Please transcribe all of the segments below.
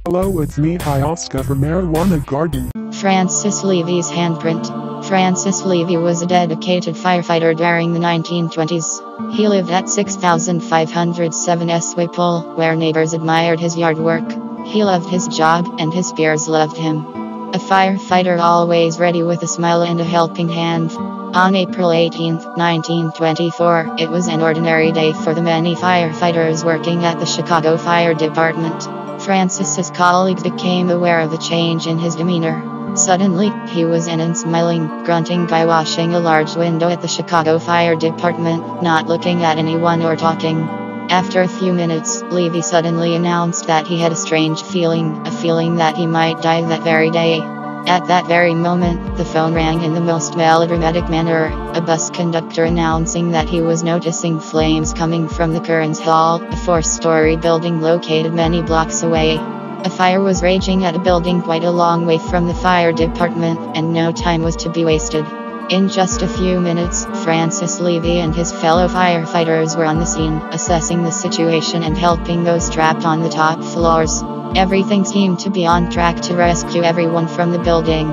Hello, it's me, Oscar from Marijuana Garden. Francis Leavy's Handprint. Francis Leavy was a dedicated firefighter during the 1920s. He lived at 6507 Whipple, where neighbors admired his yard work. He loved his job, and his peers loved him. A firefighter always ready with a smile and a helping hand. On April 18, 1924, it was an ordinary day for the many firefighters working at the Chicago Fire Department. Francis's colleagues became aware of a change in his demeanor. Suddenly, he was an unsmiling, grunting guy washing a large window at the Chicago Fire Department, not looking at anyone or talking. After a few minutes, Levy suddenly announced that he had a strange feeling, a feeling that he might die that very day. At that very moment, the phone rang in the most melodramatic manner, a bus conductor announcing that he was noticing flames coming from the Curran's Hall, a four-story building located many blocks away. A fire was raging at a building quite a long way from the fire department, and no time was to be wasted. In just a few minutes, Francis Leavy and his fellow firefighters were on the scene, assessing the situation and helping those trapped on the top floors. Everything seemed to be on track to rescue everyone from the building.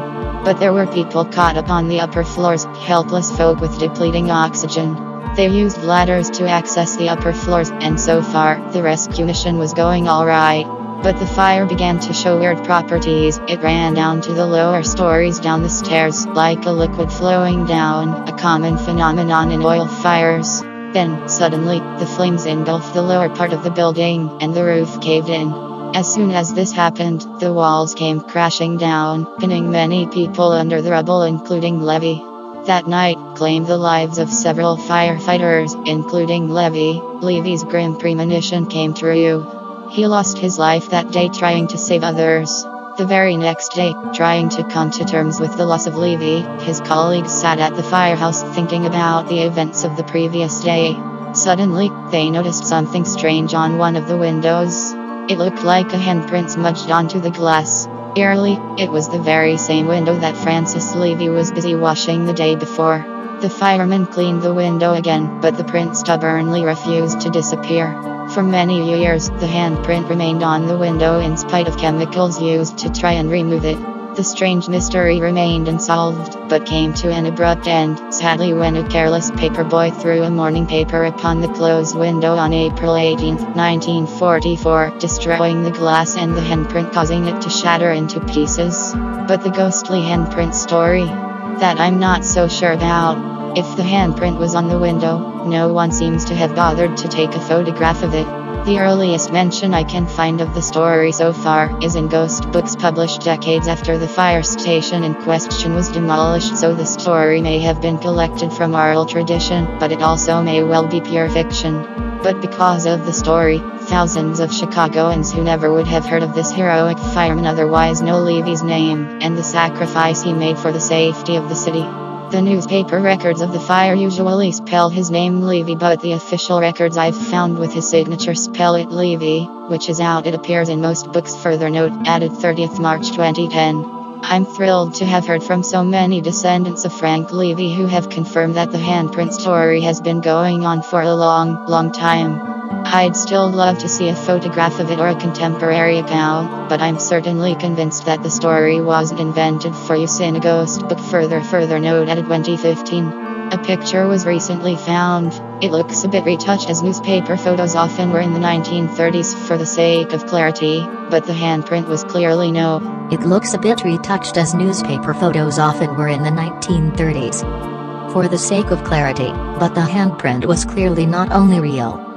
But there were people caught up on the upper floors, helpless folk with depleting oxygen. They used ladders to access the upper floors, and so far, the rescue mission was going alright. But the fire began to show weird properties. It ran down to the lower stories down the stairs, like a liquid flowing down, a common phenomenon in oil fires. Then, suddenly, the flames engulfed the lower part of the building, and the roof caved in. As soon as this happened, the walls came crashing down, pinning many people under the rubble, including Levy. That night claimed the lives of several firefighters, including Levy. Levy's grim premonition came true. He lost his life that day trying to save others. The very next day, trying to come to terms with the loss of Levy, his colleagues sat at the firehouse thinking about the events of the previous day. Suddenly, they noticed something strange on one of the windows. It looked like a handprint smudged onto the glass. Eerily, it was the very same window that Francis Leavy was busy washing the day before. The firemen cleaned the window again, but the print stubbornly refused to disappear. For many years, the handprint remained on the window in spite of chemicals used to try and remove it. The strange mystery remained unsolved, but came to an abrupt end, sadly, when a careless paperboy threw a morning paper upon the closed window on April 18, 1944, destroying the glass and the handprint, causing it to shatter into pieces. But the ghostly handprint story? That I'm not so sure about. If the handprint was on the window, no one seems to have bothered to take a photograph of it. The earliest mention I can find of the story so far is in ghost books published decades after the fire station in question was demolished, so the story may have been collected from oral tradition, but it also may well be pure fiction. But because of the story, thousands of Chicagoans who never would have heard of this heroic fireman otherwise know Levy's name, and the sacrifice he made for the safety of the city. The newspaper records of the fire usually spell his name Levy, but the official records I've found with his signature spell it Levy, which is out. It appears in most books. Further note, added 30th March 2010. I'm thrilled to have heard from so many descendants of Frank Leavey who have confirmed that the handprint story has been going on for a long time. I'd still love to see a photograph of it or a contemporary account, but I'm certainly convinced that the story wasn't invented for use in a ghost book. Further note, added 2015. A picture was recently found. It looks a bit retouched, as newspaper photos often were in the 1930s for the sake of clarity, but the handprint was clearly no. It looks a bit retouched, as newspaper photos often were in the 1930s for the sake of clarity, but the handprint was clearly not only real,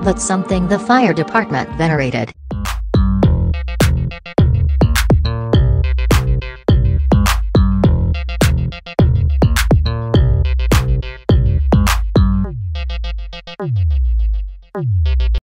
but something the fire department venerated.